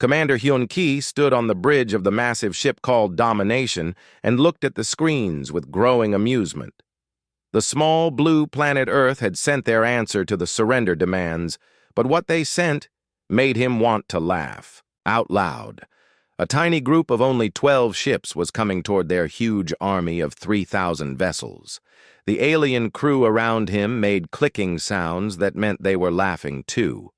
Commander Hyun-ki stood on the bridge of the massive ship called Domination and looked at the screens with growing amusement. The small blue planet Earth had sent their answer to the surrender demands, but what they sent made him want to laugh, out loud. A tiny group of only 12 ships was coming toward their huge army of 3,000 vessels. The alien crew around him made clicking sounds that meant they were laughing too.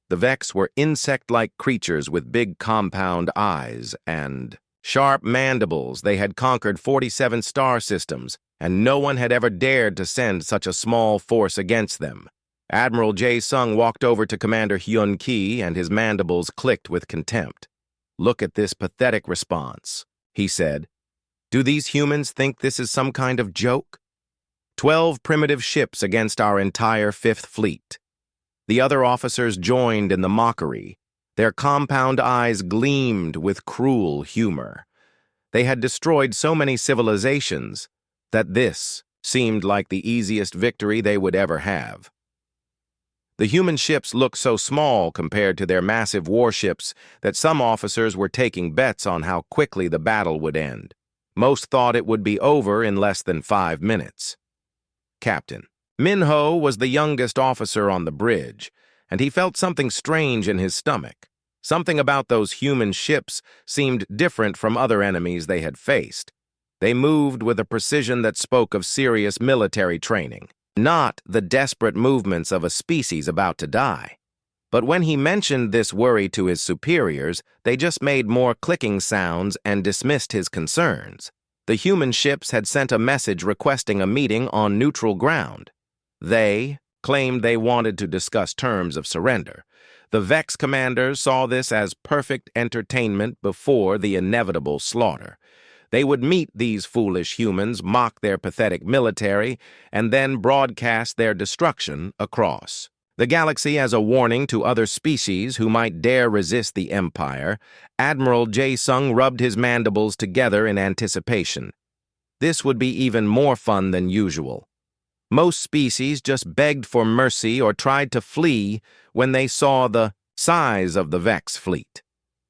The Vex were insect-like creatures with big compound eyes and sharp mandibles. They had conquered 47 star systems, and no one had ever dared to send such a small force against them. Admiral Jae-sung walked over to Commander Hyun-ki, and his mandibles clicked with contempt. "Look at this pathetic response," he said. "Do these humans think this is some kind of joke? 12 primitive ships against our entire 5th Fleet." The other officers joined in the mockery. Their compound eyes gleamed with cruel humor. They had destroyed so many civilizations that this seemed like the easiest victory they would ever have. The human ships looked so small compared to their massive warships that some officers were taking bets on how quickly the battle would end. Most thought it would be over in less than 5 minutes. Captain Minho was the youngest officer on the bridge, and he felt something strange in his stomach. Something about those human ships seemed different from other enemies they had faced. They moved with a precision that spoke of serious military training, not the desperate movements of a species about to die. But when he mentioned this worry to his superiors, they just made more clicking sounds and dismissed his concerns. The human ships had sent a message requesting a meeting on neutral ground. They claimed they wanted to discuss terms of surrender. The Vex commanders saw this as perfect entertainment before the inevitable slaughter. They would meet these foolish humans, mock their pathetic military, and then broadcast their destruction across the galaxy as a warning to other species who might dare resist the Empire. Admiral Jae-sung rubbed his mandibles together in anticipation. This would be even more fun than usual. Most species just begged for mercy or tried to flee when they saw the size of the Vex fleet.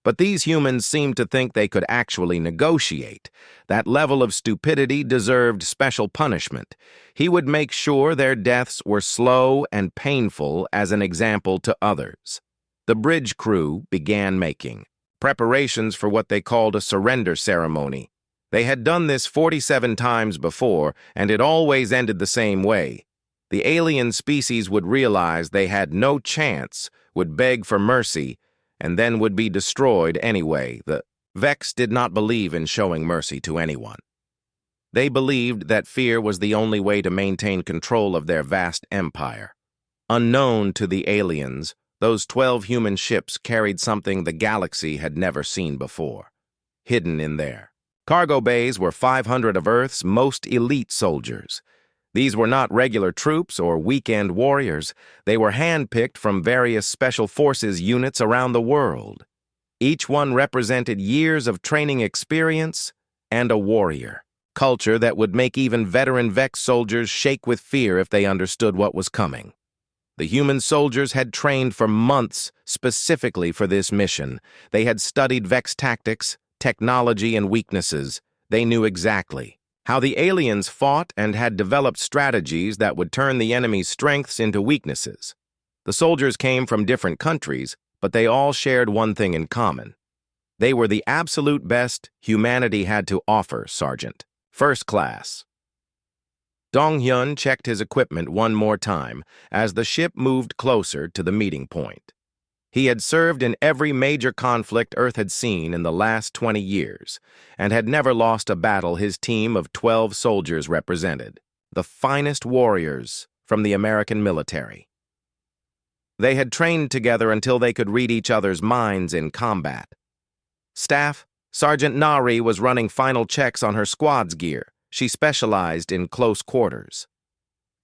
But these humans seemed to think they could actually negotiate. That level of stupidity deserved special punishment. He would make sure their deaths were slow and painful as an example to others. The bridge crew began making preparations for what they called a surrender ceremony. They had done this 47 times before, and it always ended the same way. The alien species would realize they had no chance, would beg for mercy, and then would be destroyed anyway. The Vex did not believe in showing mercy to anyone. They believed that fear was the only way to maintain control of their vast empire. Unknown to the aliens, those 12 human ships carried something the galaxy had never seen before, hidden in there. Cargo bays were 500 of Earth's most elite soldiers. These were not regular troops or weekend warriors. They were handpicked from various special forces units around the world. Each one represented years of training experience and a warrior culture that would make even veteran Vex soldiers shake with fear if they understood what was coming. The human soldiers had trained for months specifically for this mission. They had studied Vex tactics, technology, and weaknesses. They knew exactly how the aliens fought and had developed strategies that would turn the enemy's strengths into weaknesses. The soldiers came from different countries, but they all shared one thing in common. They were the absolute best humanity had to offer, Sergeant. First class. Dong-hyun checked his equipment one more time as the ship moved closer to the meeting point. He had served in every major conflict Earth had seen in the last 20 years and had never lost a battle his team of 12 soldiers represented, the finest warriors from the American military. They had trained together until they could read each other's minds in combat. Staff, Sergeant Nari was running final checks on her squad's gear. She specialized in close quarters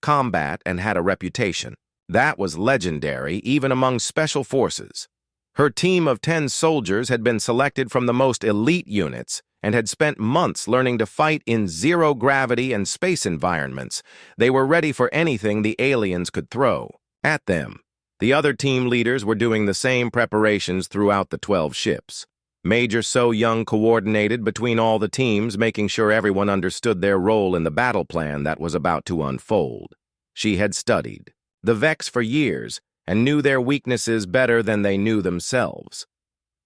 combat and had a reputation. That was legendary even among special forces. Her team of 10 soldiers had been selected from the most elite units and had spent months learning to fight in zero-gravity and space environments. They were ready for anything the aliens could throw at them. The other team leaders were doing the same preparations throughout the 12 ships. Major So Young coordinated between all the teams, making sure everyone understood their role in the battle plan that was about to unfold. She had studied the Vex for years and knew their weaknesses better than they knew themselves.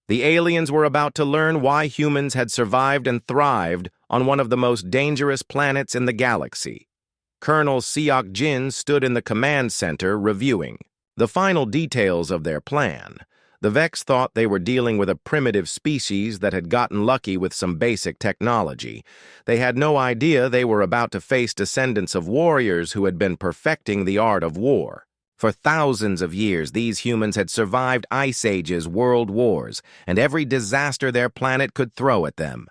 The aliens were about to learn why humans had survived and thrived on one of the most dangerous planets in the galaxy. Colonel Seok Jin stood in the command center reviewing the final details of their plan. The Vex thought they were dealing with a primitive species that had gotten lucky with some basic technology. They had no idea they were about to face descendants of warriors who had been perfecting the art of war. For thousands of years, these humans had survived ice ages, world wars, and every disaster their planet could throw at them.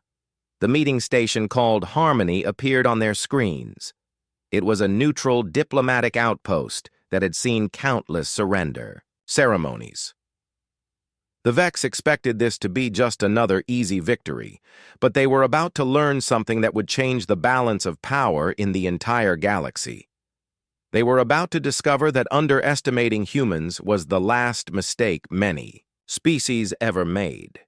The meeting station called Harmony appeared on their screens. It was a neutral diplomatic outpost that had seen countless surrender ceremonies. The Vex expected this to be just another easy victory, but they were about to learn something that would change the balance of power in the entire galaxy. They were about to discover that underestimating humans was the last mistake many species ever made.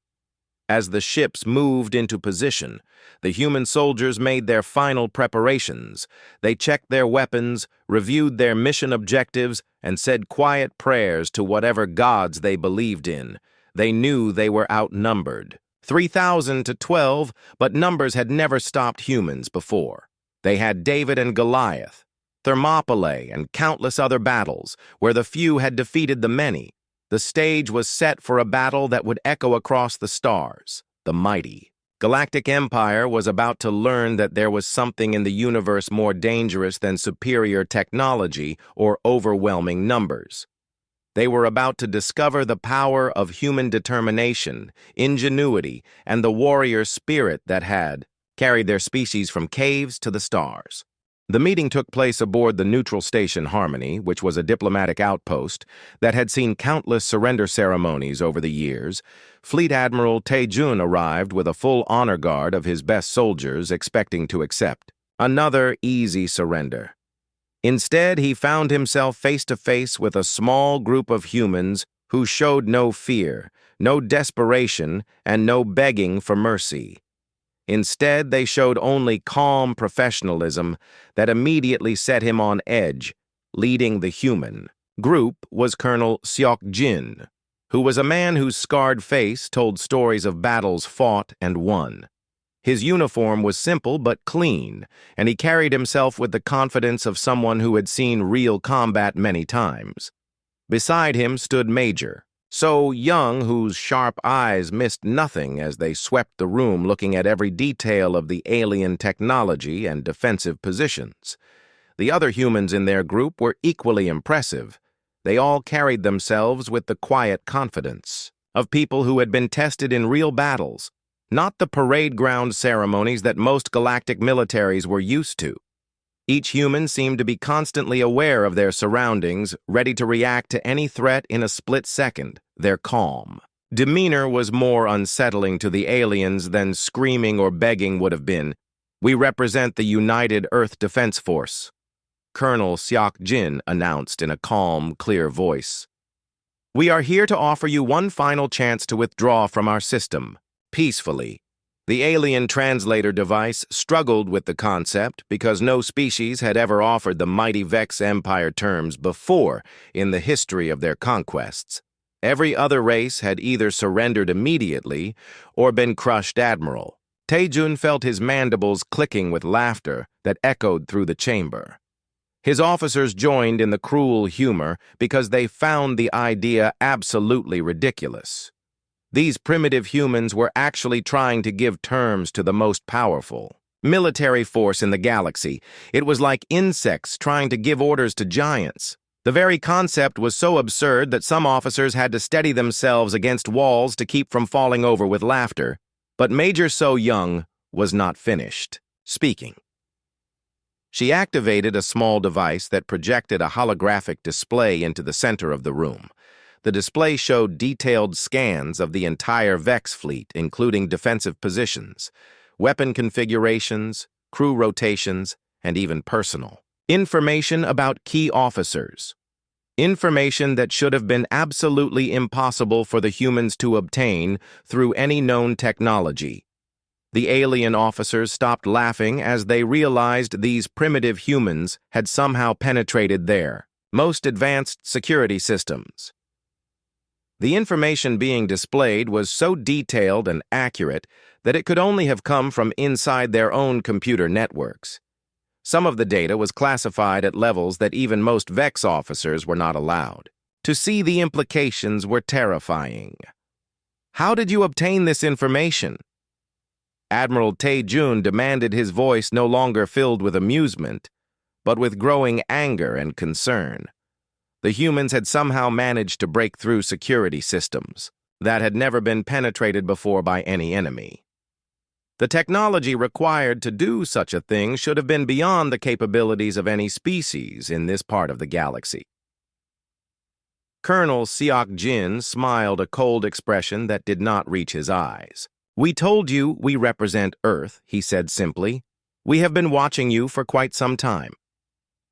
As the ships moved into position, the human soldiers made their final preparations. They checked their weapons, reviewed their mission objectives, and said quiet prayers to whatever gods they believed in. They knew they were outnumbered. 3,000 to 12, but numbers had never stopped humans before. They had David and Goliath, Thermopylae, and countless other battles where the few had defeated the many. The stage was set for a battle that would echo across the stars. The mighty Galactic Empire was about to learn that there was something in the universe more dangerous than superior technology or overwhelming numbers. They were about to discover the power of human determination, ingenuity, and the warrior spirit that had carried their species from caves to the stars. The meeting took place aboard the neutral station Harmony, which was a diplomatic outpost that had seen countless surrender ceremonies over the years. Fleet Admiral Tae-jun arrived with a full honor guard of his best soldiers, expecting to accept another easy surrender. Instead, he found himself face to face with a small group of humans who showed no fear, no desperation, and no begging for mercy. Instead, they showed only calm professionalism that immediately set him on edge. Leading the human group was Colonel Seok Jin, who was a man whose scarred face told stories of battles fought and won. His uniform was simple but clean, and he carried himself with the confidence of someone who had seen real combat many times. Beside him stood Major So Young, whose sharp eyes missed nothing as they swept the room looking at every detail of the alien technology and defensive positions. The other humans in their group were equally impressive. They all carried themselves with the quiet confidence of people who had been tested in real battles, not the parade ground ceremonies that most galactic militaries were used to. Each human seemed to be constantly aware of their surroundings, ready to react to any threat in a split second. Their calm demeanor was more unsettling to the aliens than screaming or begging would have been. "We represent the United Earth Defense Force," Colonel Seok Jin announced in a calm, clear voice. "We are here to offer you one final chance to withdraw from our system, peacefully." The alien translator device struggled with the concept because no species had ever offered the mighty Vex Empire terms before in the history of their conquests. Every other race had either surrendered immediately or been crushed admiral. Tae-jun felt his mandibles clicking with laughter that echoed through the chamber. His officers joined in the cruel humor because they found the idea absolutely ridiculous. These primitive humans were actually trying to give terms to the most powerful military force in the galaxy. It was like insects trying to give orders to giants. The very concept was so absurd that some officers had to steady themselves against walls to keep from falling over with laughter. But Major So Young was not finished speaking. She activated a small device that projected a holographic display into the center of the room. The display showed detailed scans of the entire Vex fleet, including defensive positions, weapon configurations, crew rotations, and even personal information about key officers. Information that should have been absolutely impossible for the humans to obtain through any known technology. The alien officers stopped laughing as they realized these primitive humans had somehow penetrated their most advanced security systems. The information being displayed was so detailed and accurate that it could only have come from inside their own computer networks. Some of the data was classified at levels that even most VEX officers were not allowed. To see the implications were terrifying. How did you obtain this information? Admiral Tae-jun demanded, his voice no longer filled with amusement, but with growing anger and concern. The humans had somehow managed to break through security systems that had never been penetrated before by any enemy. The technology required to do such a thing should have been beyond the capabilities of any species in this part of the galaxy. Colonel Seok-jin smiled, a cold expression that did not reach his eyes. "We told you we represent Earth," he said simply. "We have been watching you for quite some time.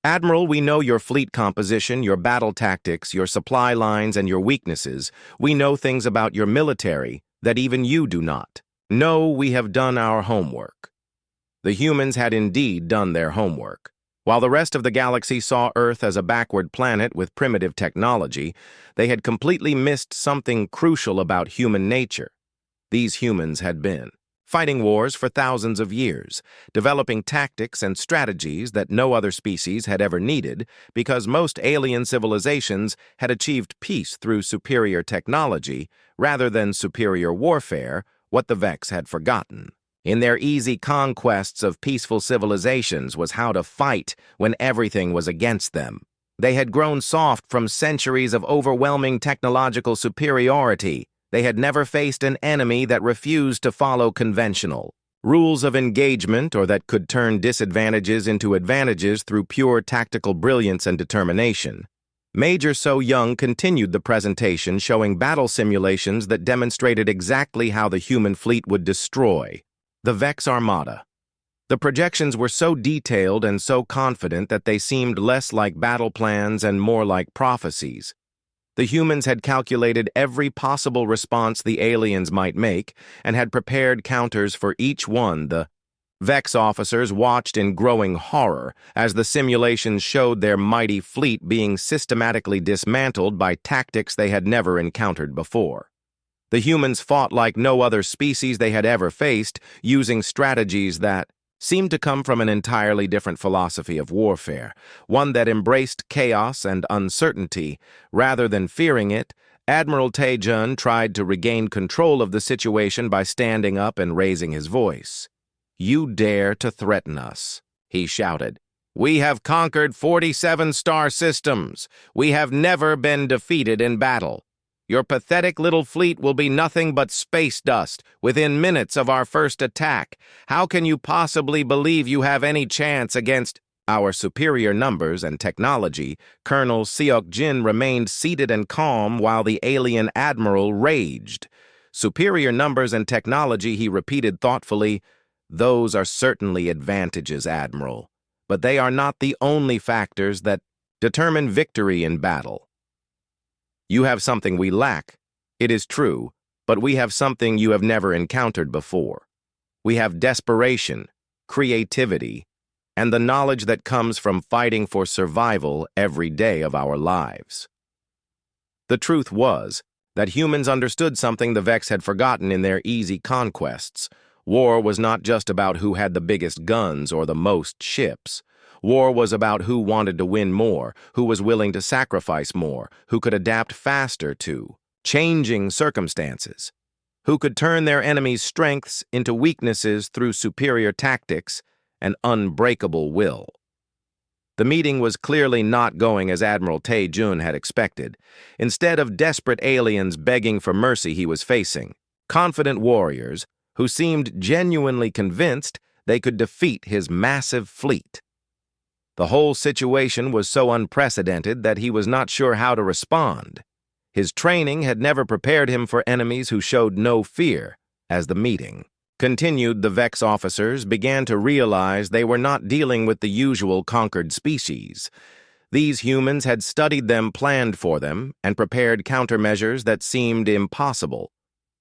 Admiral, we know your fleet composition, your battle tactics, your supply lines, and your weaknesses. We know things about your military that even you do not. No, we have done our homework." The humans had indeed done their homework. While the rest of the galaxy saw Earth as a backward planet with primitive technology, they had completely missed something crucial about human nature. These humans had been fighting wars for thousands of years, developing tactics and strategies that no other species had ever needed because most alien civilizations had achieved peace through superior technology rather than superior warfare, what the Vex had forgotten. In their easy conquests of peaceful civilizations was how to fight when everything was against them. They had grown soft from centuries of overwhelming technological superiority. They had never faced an enemy that refused to follow conventional rules of engagement or that could turn disadvantages into advantages through pure tactical brilliance and determination. Major So Young continued the presentation, showing battle simulations that demonstrated exactly how the human fleet would destroy the Vex Armada. The projections were so detailed and so confident that they seemed less like battle plans and more like prophecies. The humans had calculated every possible response the aliens might make and had prepared counters for each one. The Vex officers watched in growing horror as the simulations showed their mighty fleet being systematically dismantled by tactics they had never encountered before. The humans fought like no other species they had ever faced, using strategies that seemed to come from an entirely different philosophy of warfare, one that embraced chaos and uncertainty. Rather than fearing it, Admiral Tae-jun tried to regain control of the situation by standing up and raising his voice. "You dare to threaten us," he shouted. "We have conquered 47 star systems. We have never been defeated in battle. Your pathetic little fleet will be nothing but space dust within minutes of our first attack. How can you possibly believe you have any chance against our superior numbers and technology?" Colonel Seok-jin remained seated and calm while the alien admiral raged. "Superior numbers and technology," he repeated thoughtfully. "Those are certainly advantages, Admiral, but they are not the only factors that determine victory in battle. You have something we lack, it is true, but we have something you have never encountered before. We have desperation, creativity, and the knowledge that comes from fighting for survival every day of our lives." The truth was that humans understood something the Vex had forgotten in their easy conquests. War was not just about who had the biggest guns or the most ships. War was about who wanted to win more, who was willing to sacrifice more, who could adapt faster to changing circumstances, who could turn their enemies' strengths into weaknesses through superior tactics and unbreakable will. The meeting was clearly not going as Admiral Tae-jun had expected. Instead of desperate aliens begging for mercy, he was facing confident warriors who seemed genuinely convinced they could defeat his massive fleet. The whole situation was so unprecedented that he was not sure how to respond. His training had never prepared him for enemies who showed no fear. As the meeting continued, the Vex officers began to realize they were not dealing with the usual conquered species. These humans had studied them, planned for them, and prepared countermeasures that seemed impossible.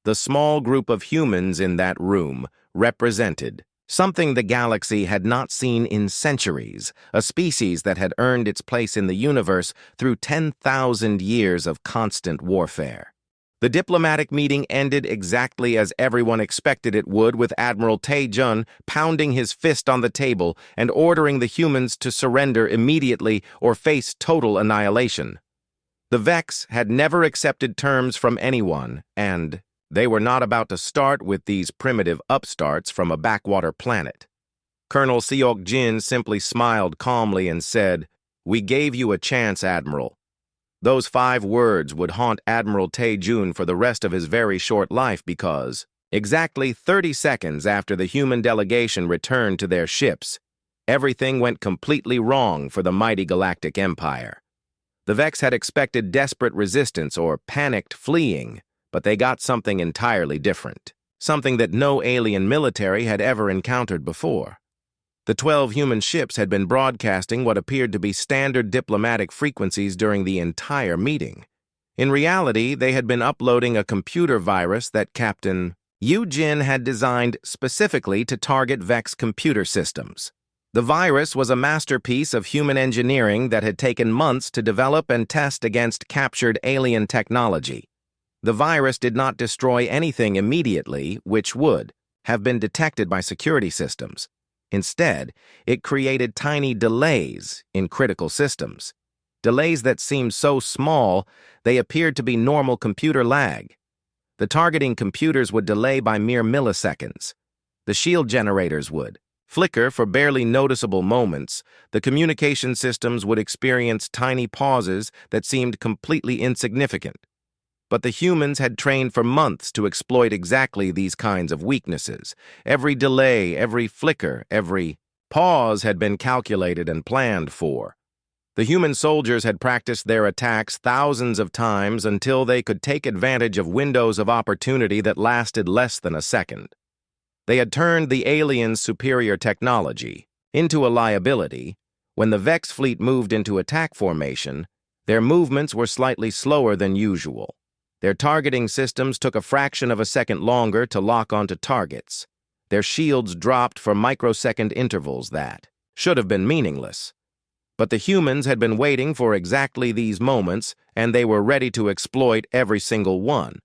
The small group of humans in that room represented something the galaxy had not seen in centuries, a species that had earned its place in the universe through 10,000 years of constant warfare. The diplomatic meeting ended exactly as everyone expected it would, with Admiral Tae-jun pounding his fist on the table and ordering the humans to surrender immediately or face total annihilation. The Vex had never accepted terms from anyone, and they were not about to start with these primitive upstarts from a backwater planet. Colonel Seok-jin simply smiled calmly and said, "We gave you a chance, Admiral." Those 5 words would haunt Admiral Tae-jun for the rest of his very short life because, exactly 30 seconds after the human delegation returned to their ships, everything went completely wrong for the mighty Galactic Empire. The Vex had expected desperate resistance or panicked fleeing, but they got something entirely different, something that no alien military had ever encountered before. The 12 human ships had been broadcasting what appeared to be standard diplomatic frequencies during the entire meeting. In reality, they had been uploading a computer virus that Captain Yu-jin had designed specifically to target Vex computer systems. The virus was a masterpiece of human engineering that had taken months to develop and test against captured alien technology. The virus did not destroy anything immediately, which would have been detected by security systems. Instead, it created tiny delays in critical systems. Delays that seemed so small, they appeared to be normal computer lag. The targeting computers would delay by mere milliseconds. The shield generators would flicker for barely noticeable moments. The communication systems would experience tiny pauses that seemed completely insignificant. But the humans had trained for months to exploit exactly these kinds of weaknesses. Every delay, every flicker, every pause had been calculated and planned for. The human soldiers had practiced their attacks thousands of times until they could take advantage of windows of opportunity that lasted less than a second. They had turned the aliens' superior technology into a liability. When the Vex fleet moved into attack formation, their movements were slightly slower than usual. Their targeting systems took a fraction of a second longer to lock onto targets. Their shields dropped for microsecond intervals that should have been meaningless. But the humans had been waiting for exactly these moments, and they were ready to exploit every single one.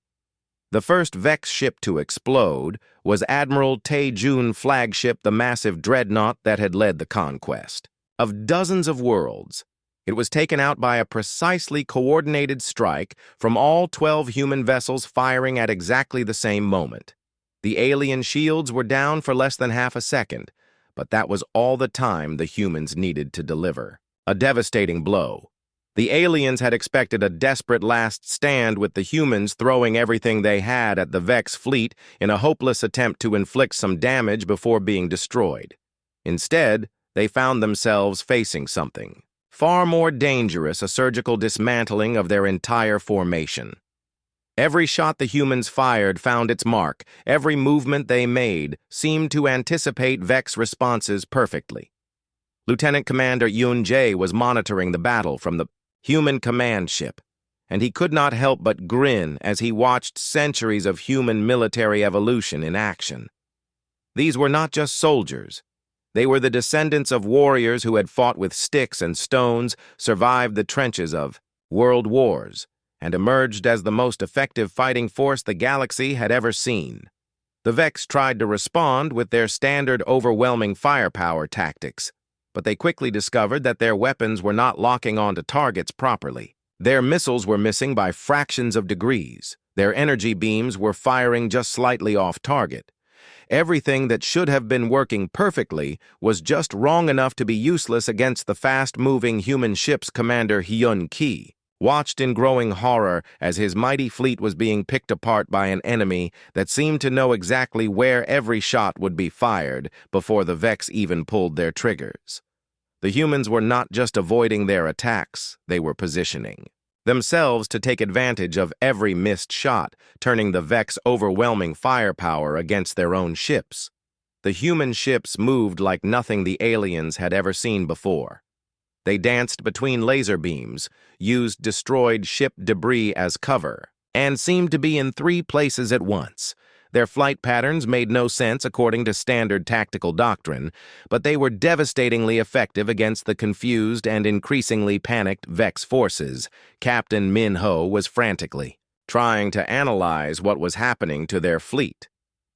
The first Vex ship to explode was Admiral Tae-jun's flagship, the massive dreadnought that had led the conquest of dozens of worlds. It was taken out by a precisely coordinated strike from all 12 human vessels firing at exactly the same moment. The alien shields were down for less than half a second, but that was all the time the humans needed to deliver. A devastating blow. The aliens had expected a desperate last stand, with the humans throwing everything they had at the Vex fleet in a hopeless attempt to inflict some damage before being destroyed. Instead, they found themselves facing something far more dangerous, a surgical dismantling of their entire formation. Every shot the humans fired found its mark. Every movement they made seemed to anticipate Vex responses perfectly. Lieutenant Commander Yoon-jae was monitoring the battle from the human command ship, and he could not help but grin as he watched centuries of human military evolution in action. These were not just soldiers. They were the descendants of warriors who had fought with sticks and stones, survived the trenches of world wars, and emerged as the most effective fighting force the galaxy had ever seen. The Vex tried to respond with their standard overwhelming firepower tactics, but they quickly discovered that their weapons were not locking onto targets properly. Their missiles were missing by fractions of degrees. Their energy beams were firing just slightly off target. Everything that should have been working perfectly was just wrong enough to be useless against the fast-moving human ship's commander Hyun-ki, watched in growing horror as his mighty fleet was being picked apart by an enemy that seemed to know exactly where every shot would be fired before the Vex even pulled their triggers. The humans were not just avoiding their attacks, they were positioning themselves to take advantage of every missed shot, turning the Vex overwhelming firepower against their own ships. The human ships moved like nothing the aliens had ever seen before. They danced between laser beams, used destroyed ship debris as cover, and seemed to be in 3 places at once. Their flight patterns made no sense according to standard tactical doctrine, but they were devastatingly effective against the confused and increasingly panicked Vex forces. Captain Min Ho was frantically trying to analyze what was happening to their fleet.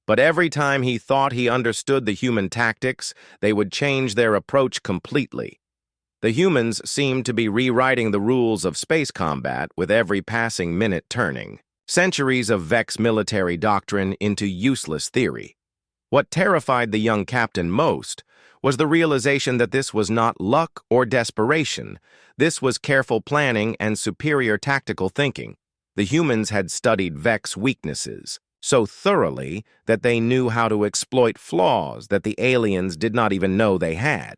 But every time he thought he understood the human tactics, they would change their approach completely. The humans seemed to be rewriting the rules of space combat with every passing minute, turning centuries of Vex military doctrine into useless theory. What terrified the young captain most was the realization that this was not luck or desperation. This was careful planning and superior tactical thinking. The humans had studied Vex weaknesses so thoroughly that they knew how to exploit flaws that the aliens did not even know they had.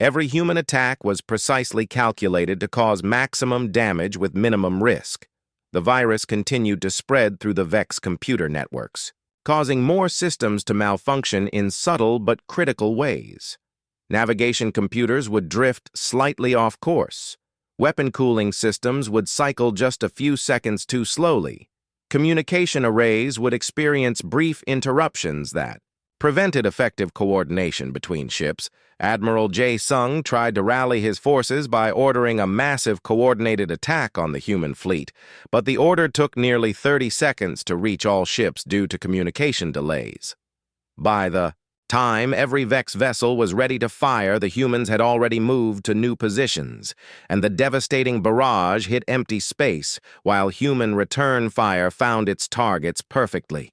Every human attack was precisely calculated to cause maximum damage with minimum risk. The virus continued to spread through the Vex computer networks, causing more systems to malfunction in subtle but critical ways. Navigation computers would drift slightly off course. Weapon cooling systems would cycle just a few seconds too slowly. Communication arrays would experience brief interruptions that prevented effective coordination between ships. Admiral Jae-sung tried to rally his forces by ordering a massive coordinated attack on the human fleet, but the order took nearly 30 seconds to reach all ships due to communication delays. By the time every Vex vessel was ready to fire, the humans had already moved to new positions, and the devastating barrage hit empty space while human return fire found its targets perfectly.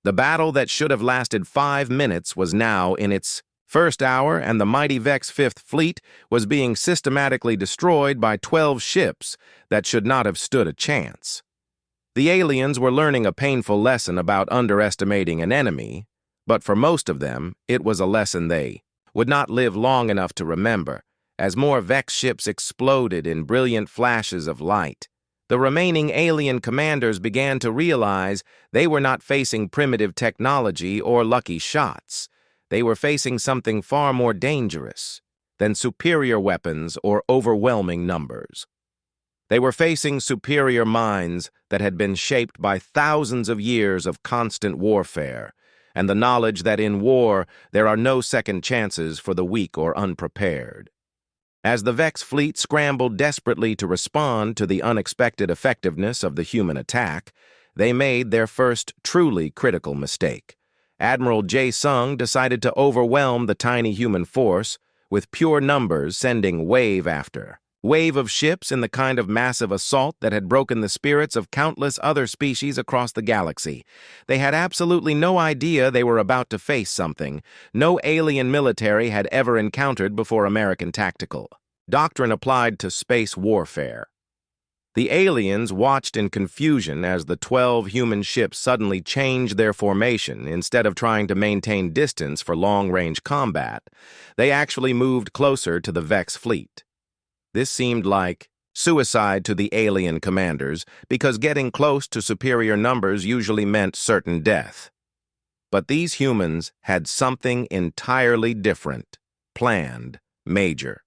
The battle that should have lasted 5 minutes was now in its first hour, and the mighty Vex Fifth Fleet was being systematically destroyed by 12 ships that should not have stood a chance. The aliens were learning a painful lesson about underestimating an enemy, but for most of them, it was a lesson they would not live long enough to remember. As more Vex ships exploded in brilliant flashes of light, the remaining alien commanders began to realize they were not facing primitive technology or lucky shots. They were facing something far more dangerous than superior weapons or overwhelming numbers. They were facing superior minds that had been shaped by thousands of years of constant warfare, and the knowledge that in war there are no second chances for the weak or unprepared. As the Vex fleet scrambled desperately to respond to the unexpected effectiveness of the human attack, they made their first truly critical mistake. Admiral Jae-sung decided to overwhelm the tiny human force with pure numbers, sending wave after wave of ships in the kind of massive assault that had broken the spirits of countless other species across the galaxy. They had absolutely no idea they were about to face something no alien military had ever encountered before American tactical doctrine applied to space warfare. The aliens watched in confusion as the 12 human ships suddenly changed their formation. Instead of trying to maintain distance for long-range combat, they actually moved closer to the Vex fleet. This seemed like suicide to the alien commanders because getting close to superior numbers usually meant certain death. But these humans had something entirely different, planned, major.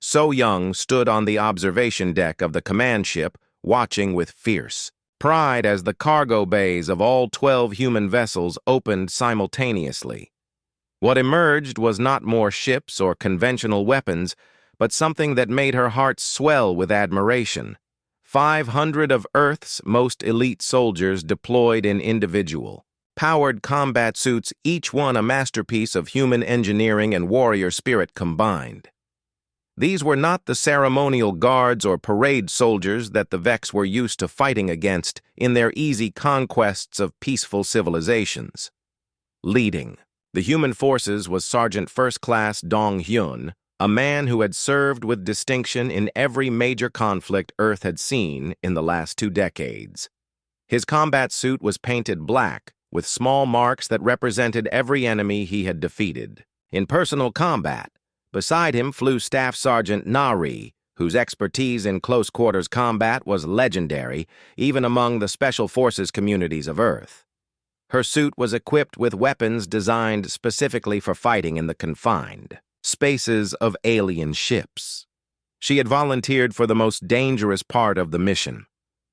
So Young stood on the observation deck of the command ship, watching with fierce pride as the cargo bays of all 12 human vessels opened simultaneously. What emerged was not more ships or conventional weapons, but something that made her heart swell with admiration. 500 of Earth's most elite soldiers deployed in individual, powered combat suits, each one a masterpiece of human engineering and warrior spirit combined. These were not the ceremonial guards or parade soldiers that the Vex were used to fighting against in their easy conquests of peaceful civilizations. Leading the human forces was Sergeant First Class Dong Hyun, a man who had served with distinction in every major conflict Earth had seen in the last 2 decades. His combat suit was painted black, with small marks that represented every enemy he had defeated. In personal combat, beside him flew Staff Sergeant Nari, whose expertise in close-quarters combat was legendary, even among the Special Forces communities of Earth. Her suit was equipped with weapons designed specifically for fighting in the confined spaces of alien ships. She had volunteered for the most dangerous part of the mission,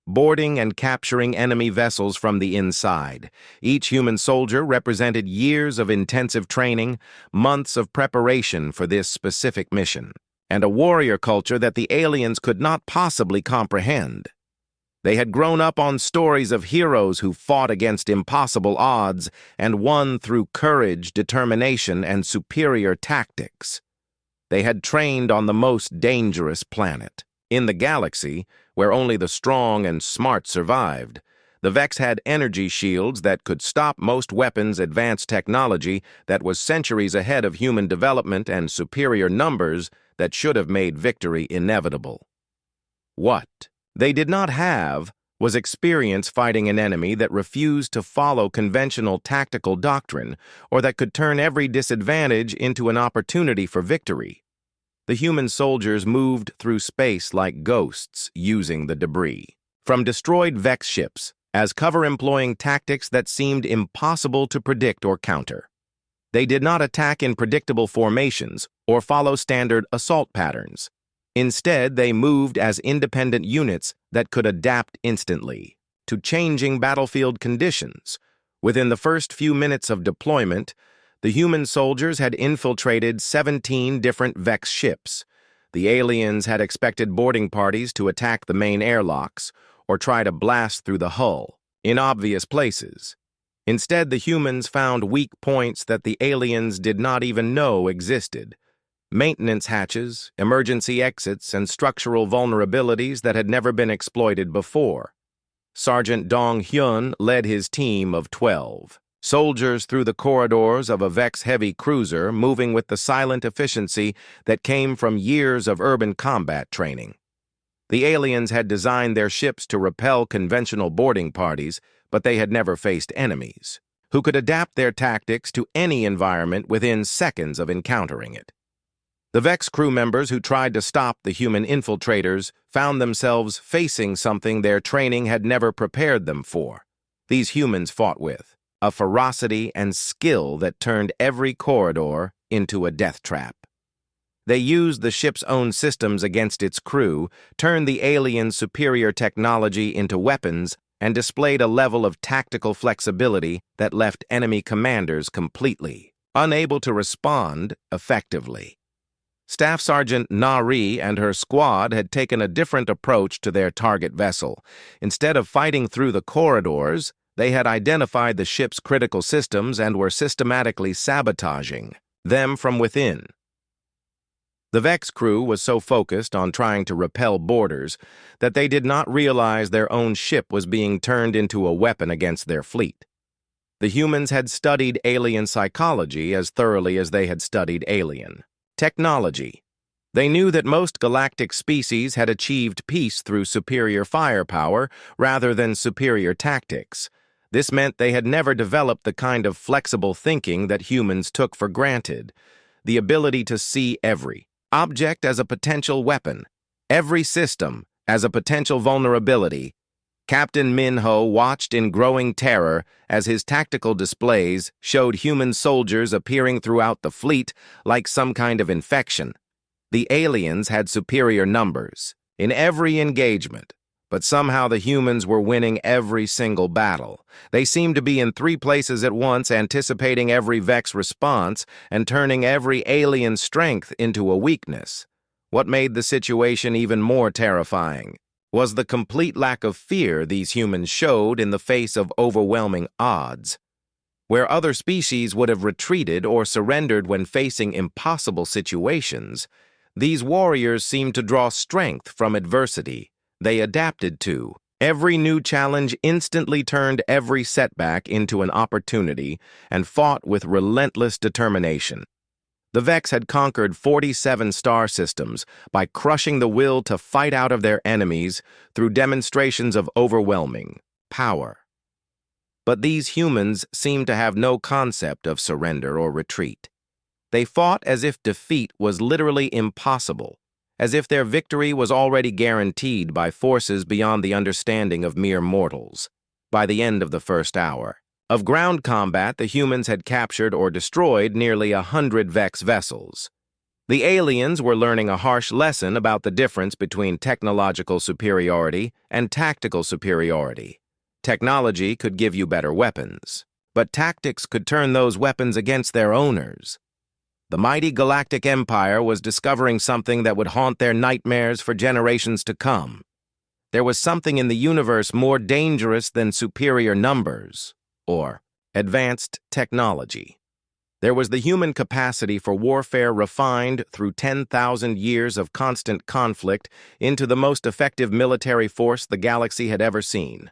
boarding and capturing enemy vessels from the inside. Each human soldier represented years of intensive training, months of preparation for this specific mission, and a warrior culture that the aliens could not possibly comprehend. They had grown up on stories of heroes who fought against impossible odds and won through courage, determination, and superior tactics. They had trained on the most dangerous planet. In the galaxy, where only the strong and smart survived, the Vex had energy shields that could stop most weapons' advanced technology that was centuries ahead of human development and superior numbers that should have made victory inevitable. What they did not have was experience fighting an enemy that refused to follow conventional tactical doctrine or that could turn every disadvantage into an opportunity for victory. The human soldiers moved through space like ghosts using the debris from destroyed Vex ships as cover, employing tactics that seemed impossible to predict or counter. They did not attack in predictable formations or follow standard assault patterns. Instead, they moved as independent units that could adapt instantly to changing battlefield conditions. Within the first few minutes of deployment, the human soldiers had infiltrated 17 different Vex ships. The aliens had expected boarding parties to attack the main airlocks or try to blast through the hull in obvious places. Instead, the humans found weak points that the aliens did not even know existed. Maintenance hatches, emergency exits, and structural vulnerabilities that had never been exploited before. Sergeant Dong Hyun led his team of 12 soldiers through the corridors of a Vex heavy cruiser, moving with the silent efficiency that came from years of urban combat training. The aliens had designed their ships to repel conventional boarding parties, but they had never faced enemies who could adapt their tactics to any environment within seconds of encountering it. The Vex crew members who tried to stop the human infiltrators found themselves facing something their training had never prepared them for. These humans fought with a ferocity and skill that turned every corridor into a death trap. They used the ship's own systems against its crew, turned the alien superior technology into weapons, and displayed a level of tactical flexibility that left enemy commanders completely unable to respond effectively. Staff Sergeant Nari and her squad had taken a different approach to their target vessel. Instead of fighting through the corridors, they had identified the ship's critical systems and were systematically sabotaging them from within. The Vex crew was so focused on trying to repel boarders that they did not realize their own ship was being turned into a weapon against their fleet. The humans had studied alien psychology as thoroughly as they had studied alien technology. They knew that most galactic species had achieved peace through superior firepower rather than superior tactics. This meant they had never developed the kind of flexible thinking that humans took for granted, the ability to see every object as a potential weapon, every system as a potential vulnerability. Captain Min-ho watched in growing terror as his tactical displays showed human soldiers appearing throughout the fleet like some kind of infection. The aliens had superior numbers in every engagement, but somehow the humans were winning every single battle. They seemed to be in 3 places at once, anticipating every Vex response and turning every alien strength into a weakness. What made the situation even more terrifying was the complete lack of fear these humans showed in the face of overwhelming odds. Where other species would have retreated or surrendered when facing impossible situations, these warriors seemed to draw strength from adversity they adapted to. Every new challenge instantly turned every setback into an opportunity and fought with relentless determination. The Vex had conquered 47 star systems by crushing the will to fight out of their enemies through demonstrations of overwhelming power. But these humans seemed to have no concept of surrender or retreat. They fought as if defeat was literally impossible, as if their victory was already guaranteed by forces beyond the understanding of mere mortals. By the end of the first hour of ground combat, the humans had captured or destroyed nearly 100 Vex vessels. The aliens were learning a harsh lesson about the difference between technological superiority and tactical superiority. Technology could give you better weapons, but tactics could turn those weapons against their owners. The mighty Galactic Empire was discovering something that would haunt their nightmares for generations to come. There was something in the universe more dangerous than superior numbers, or advanced technology. There was the human capacity for warfare refined through 10,000 years of constant conflict into the most effective military force the galaxy had ever seen.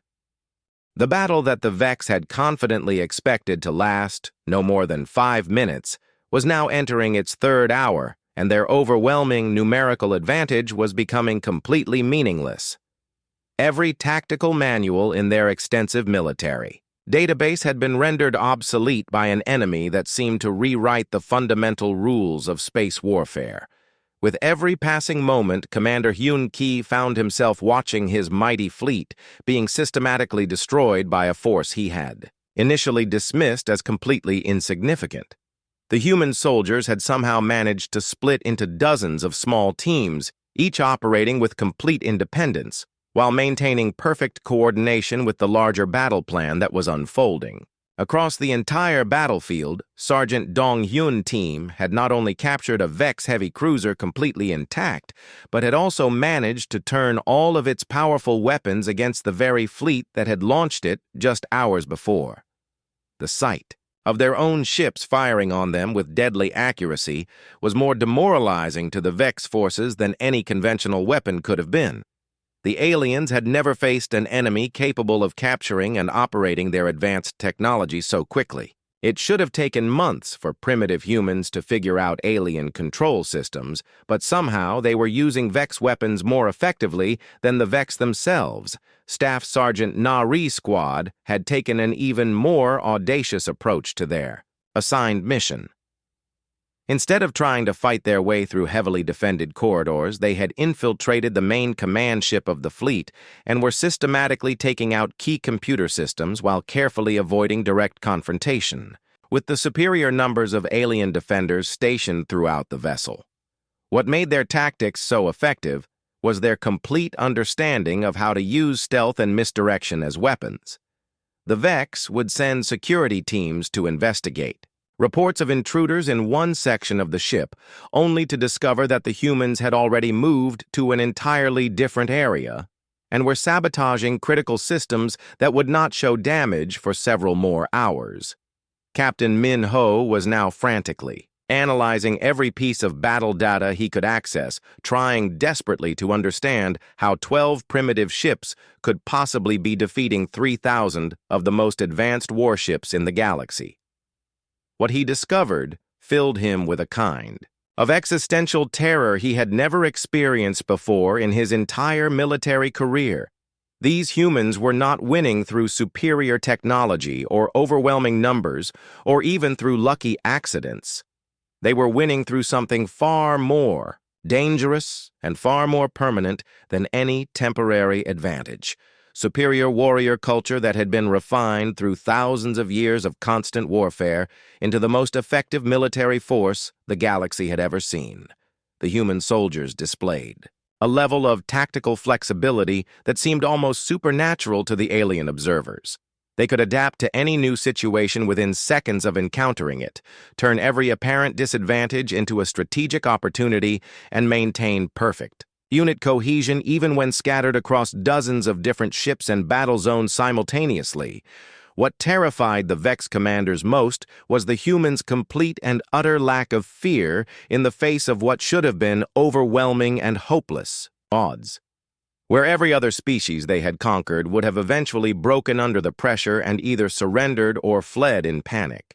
The battle that the Vex had confidently expected to last no more than 5 minutes was now entering its third hour, and their overwhelming numerical advantage was becoming completely meaningless. Every tactical manual in their extensive military database had been rendered obsolete by an enemy that seemed to rewrite the fundamental rules of space warfare. With every passing moment, Commander Hyun Ki found himself watching his mighty fleet being systematically destroyed by a force he had initially dismissed as completely insignificant. The human soldiers had somehow managed to split into dozens of small teams, each operating with complete independence, while maintaining perfect coordination with the larger battle plan that was unfolding. Across the entire battlefield, Sergeant Dong-hyun's team had not only captured a Vex heavy cruiser completely intact, but had also managed to turn all of its powerful weapons against the very fleet that had launched it just hours before. The sight of their own ships firing on them with deadly accuracy was more demoralizing to the Vex forces than any conventional weapon could have been. The aliens had never faced an enemy capable of capturing and operating their advanced technology so quickly. It should have taken months for primitive humans to figure out alien control systems, but somehow they were using Vex weapons more effectively than the Vex themselves. Staff Sergeant Nari's squad had taken an even more audacious approach to their assigned mission. Instead of trying to fight their way through heavily defended corridors, they had infiltrated the main command ship of the fleet and were systematically taking out key computer systems while carefully avoiding direct confrontation, with the superior numbers of alien defenders stationed throughout the vessel. What made their tactics so effective was their complete understanding of how to use stealth and misdirection as weapons. The Vex would send security teams to investigate reports of intruders in one section of the ship, only to discover that the humans had already moved to an entirely different area and were sabotaging critical systems that would not show damage for several more hours. Captain Min Ho was now frantically analyzing every piece of battle data he could access, trying desperately to understand how 12 primitive ships could possibly be defeating 3,000 of the most advanced warships in the galaxy. What he discovered filled him with a kind of existential terror he had never experienced before in his entire military career. These humans were not winning through superior technology or overwhelming numbers or even through lucky accidents. They were winning through something far more dangerous and far more permanent than any temporary advantage. Superior warrior culture that had been refined through thousands of years of constant warfare into the most effective military force the galaxy had ever seen. The human soldiers displayed a level of tactical flexibility that seemed almost supernatural to the alien observers. They could adapt to any new situation within seconds of encountering it, turn every apparent disadvantage into a strategic opportunity, and maintain perfect unit cohesion even when scattered across dozens of different ships and battle zones simultaneously. What terrified the Vex commanders most was the humans' complete and utter lack of fear in the face of what should have been overwhelming and hopeless odds. Where every other species they had conquered would have eventually broken under the pressure and either surrendered or fled in panic.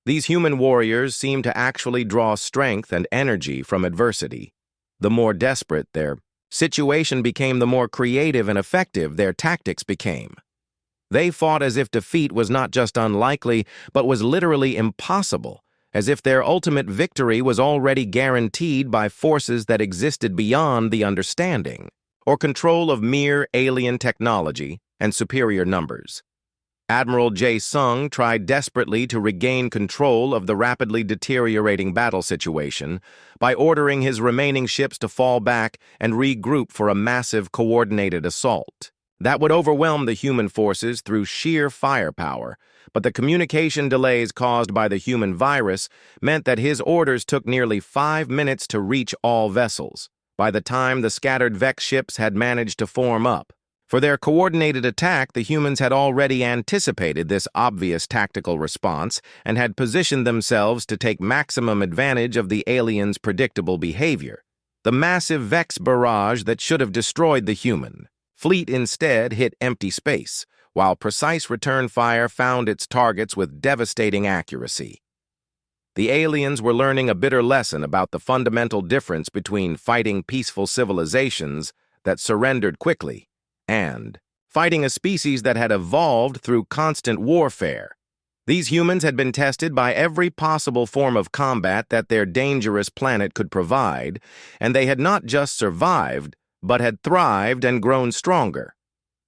These human warriors seemed to actually draw strength and energy from adversity. The more desperate their situation became, the more creative and effective their tactics became. They fought as if defeat was not just unlikely, but was literally impossible, as if their ultimate victory was already guaranteed by forces that existed beyond the understanding or control of mere alien technology and superior numbers. Admiral Jae Sung tried desperately to regain control of the rapidly deteriorating battle situation by ordering his remaining ships to fall back and regroup for a massive coordinated assault. That would overwhelm the human forces through sheer firepower, but the communication delays caused by the human virus meant that his orders took nearly 5 minutes to reach all vessels, by the time the scattered Vex ships had managed to form up. For their coordinated attack, the humans had already anticipated this obvious tactical response and had positioned themselves to take maximum advantage of the aliens' predictable behavior. The massive Vex barrage that should have destroyed the human fleet instead hit empty space, while precise return fire found its targets with devastating accuracy. The aliens were learning a bitter lesson about the fundamental difference between fighting peaceful civilizations that surrendered quickly and fighting a species that had evolved through constant warfare. These humans had been tested by every possible form of combat that their dangerous planet could provide, and they had not just survived, but had thrived and grown stronger.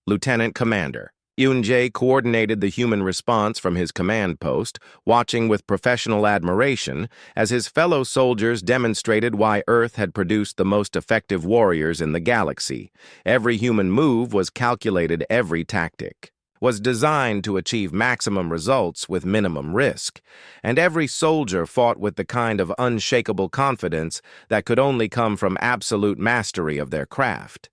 Lieutenant Commander Yoon-jae coordinated the human response from his command post, watching with professional admiration as his fellow soldiers demonstrated why Earth had produced the most effective warriors in the galaxy. Every human move was calculated, every tactic was designed to achieve maximum results with minimum risk, and every soldier fought with the kind of unshakable confidence that could only come from absolute mastery of their craft.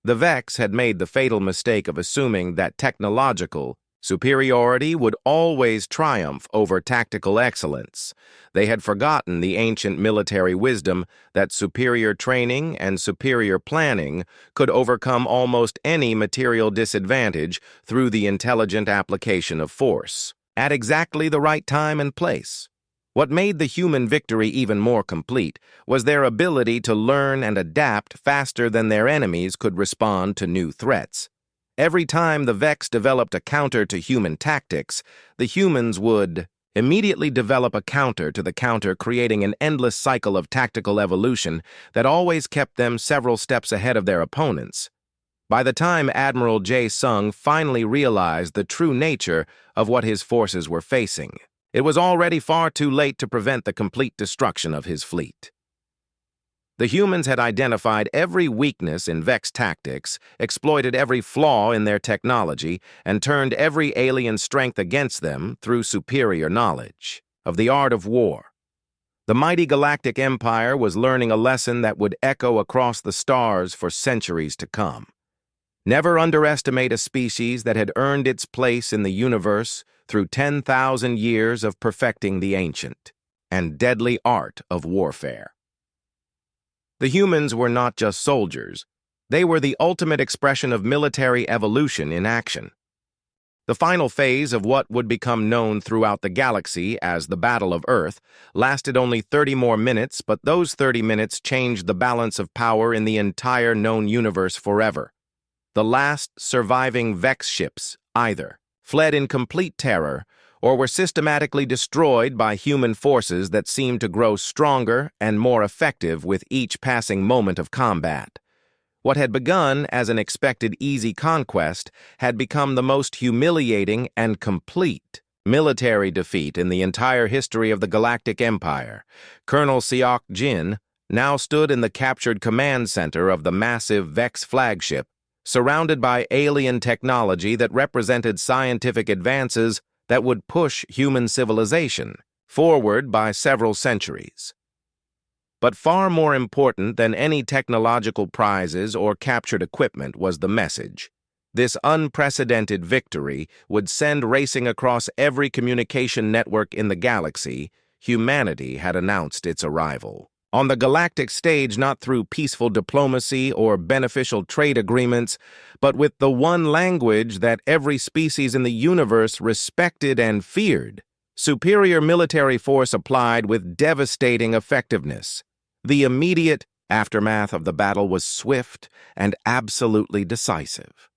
The Vex had made the fatal mistake of assuming that technological superiority would always triumph over tactical excellence. They had forgotten the ancient military wisdom that superior training and superior planning could overcome almost any material disadvantage through the intelligent application of force, at exactly the right time and place. What made the human victory even more complete was their ability to learn and adapt faster than their enemies could respond to new threats. Every time the Vex developed a counter to human tactics, the humans would immediately develop a counter to the counter, creating an endless cycle of tactical evolution that always kept them several steps ahead of their opponents. By the time Admiral Jae Sung finally realized the true nature of what his forces were facing, it was already far too late to prevent the complete destruction of his fleet. The humans had identified every weakness in Vex tactics, exploited every flaw in their technology, and turned every alien strength against them through superior knowledge of the art of war. The mighty Galactic Empire was learning a lesson that would echo across the stars for centuries to come. Never underestimate a species that had earned its place in the universe through 10,000 years of perfecting the ancient and deadly art of warfare. The humans were not just soldiers. They were the ultimate expression of military evolution in action. The final phase of what would become known throughout the galaxy as the Battle of Earth lasted only 30 more minutes, but those 30 minutes changed the balance of power in the entire known universe forever. The last surviving Vex ships either fled in complete terror or were systematically destroyed by human forces that seemed to grow stronger and more effective with each passing moment of combat. What had begun as an expected easy conquest had become the most humiliating and complete military defeat in the entire history of the Galactic Empire. Colonel Seok Jin now stood in the captured command center of the massive Vex flagship, surrounded by alien technology that represented scientific advances that would push human civilization forward by several centuries. But far more important than any technological prizes or captured equipment was the message. This unprecedented victory would send racing across every communication network in the galaxy. Humanity had announced its arrival. On the galactic stage, not through peaceful diplomacy or beneficial trade agreements, but with the one language that every species in the universe respected and feared. Superior military force applied with devastating effectiveness. The immediate aftermath of the battle was swift and absolutely decisive.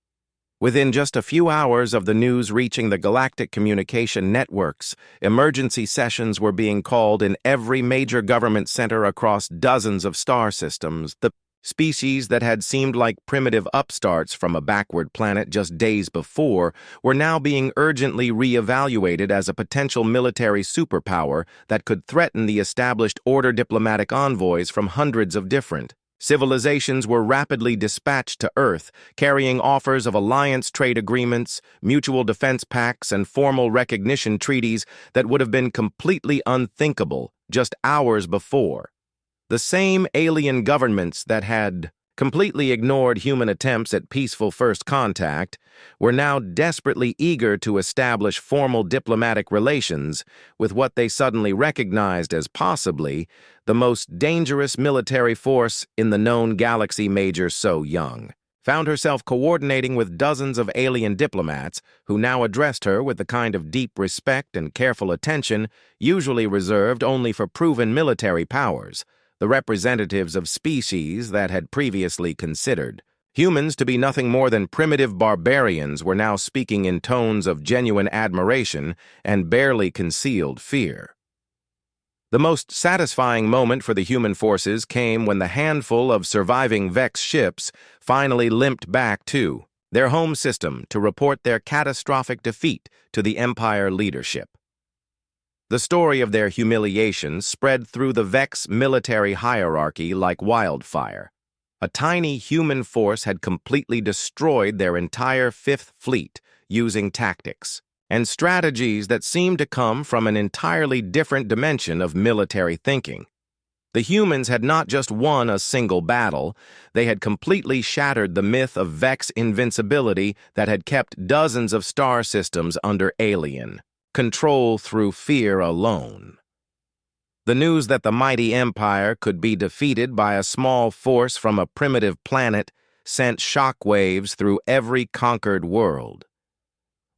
Within just a few hours of the news reaching the galactic communication networks, emergency sessions were being called in every major government center across dozens of star systems. The Species that had seemed like primitive upstarts from a backward planet just days before were now being urgently re-evaluated as a potential military superpower that could threaten the established order. Diplomatic envoys from hundreds of different civilizations were rapidly dispatched to Earth, carrying offers of alliance trade agreements, mutual defense pacts, and formal recognition treaties that would have been completely unthinkable just hours before. The same alien governments that had completely ignored human attempts at peaceful first contact were now desperately eager to establish formal diplomatic relations with what they suddenly recognized as possibly the most dangerous military force in the known galaxy. Major So Young found herself coordinating with dozens of alien diplomats who now addressed her with the kind of deep respect and careful attention usually reserved only for proven military powers, the representatives of species that had previously considered humans to be nothing more than primitive barbarians were now speaking in tones of genuine admiration and barely concealed fear. The most satisfying moment for the human forces came when the handful of surviving Vex ships finally limped back to their home system to report their catastrophic defeat to the Empire leadership. The story of their humiliation spread through the Vex military hierarchy like wildfire. A tiny human force had completely destroyed their entire Fifth Fleet using tactics and strategies that seemed to come from an entirely different dimension of military thinking. The humans had not just won a single battle, they had completely shattered the myth of Vex invincibility that had kept dozens of star systems under alien control through fear alone. The news that the mighty Empire could be defeated by a small force from a primitive planet sent shockwaves through every conquered world.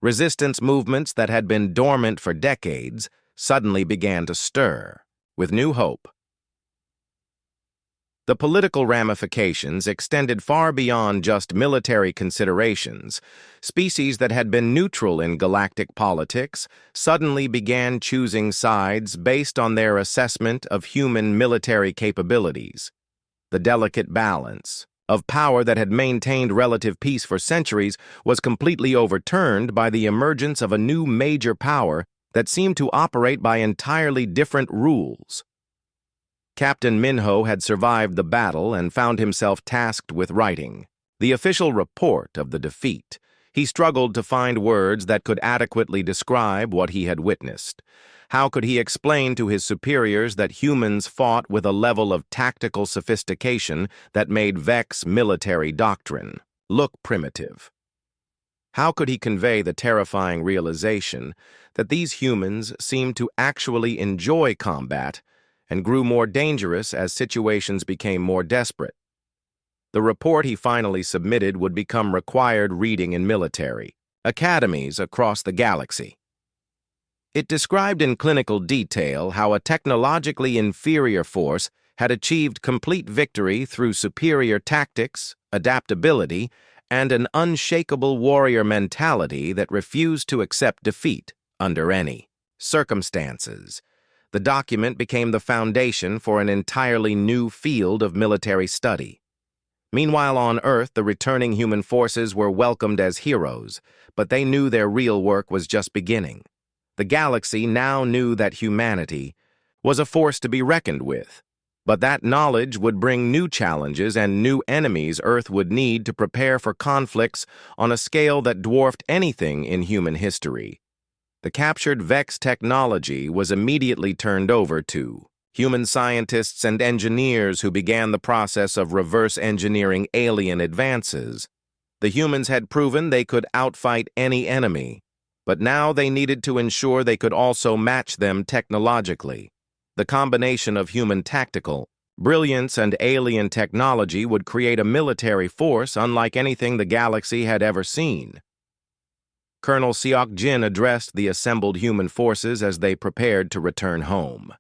Resistance movements that had been dormant for decades suddenly began to stir, with new hope. The political ramifications extended far beyond just military considerations. Species that had been neutral in galactic politics suddenly began choosing sides based on their assessment of human military capabilities. The delicate balance of power that had maintained relative peace for centuries was completely overturned by the emergence of a new major power that seemed to operate by entirely different rules. Captain Minho had survived the battle and found himself tasked with writing the official report of the defeat. He struggled to find words that could adequately describe what he had witnessed. How could he explain to his superiors that humans fought with a level of tactical sophistication that made Vex military doctrine look primitive? How could he convey the terrifying realization that these humans seemed to actually enjoy combat and grew more dangerous as situations became more desperate? The report he finally submitted would become required reading in military academies across the galaxy. It described in clinical detail how a technologically inferior force had achieved complete victory through superior tactics, adaptability, and an unshakable warrior mentality that refused to accept defeat under any circumstances. The document became the foundation for an entirely new field of military study. Meanwhile, on Earth, the returning human forces were welcomed as heroes, but they knew their real work was just beginning. The galaxy now knew that humanity was a force to be reckoned with, but that knowledge would bring new challenges and new enemies Earth would need to prepare for conflicts on a scale that dwarfed anything in human history. The captured Vex technology was immediately turned over to human scientists and engineers who began the process of reverse engineering alien advances. The humans had proven they could outfight any enemy, but now they needed to ensure they could also match them technologically. The combination of human tactical brilliance and alien technology would create a military force unlike anything the galaxy had ever seen. Colonel Seok Jin addressed the assembled human forces as they prepared to return home.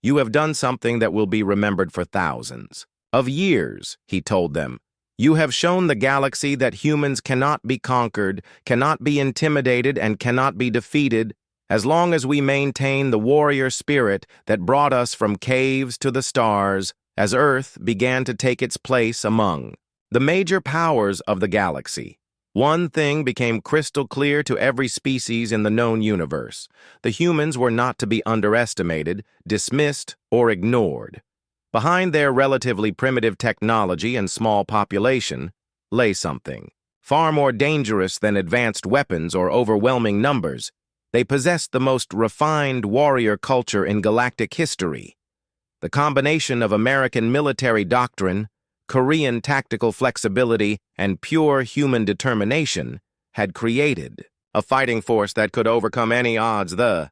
"You have done something that will be remembered for thousands of years," he told them. "You have shown the galaxy that humans cannot be conquered, cannot be intimidated, and cannot be defeated as long as we maintain the warrior spirit that brought us from caves to the stars." as Earth began to take its place among the major powers of the galaxy. One thing became crystal clear to every species in the known universe. The humans were not to be underestimated, dismissed, or ignored. Behind their relatively primitive technology and small population lay something far more dangerous than advanced weapons or overwhelming numbers. They possessed the most refined warrior culture in galactic history. The combination of American military doctrine, Korean tactical flexibility, and pure human determination had created a fighting force that could overcome any odds. The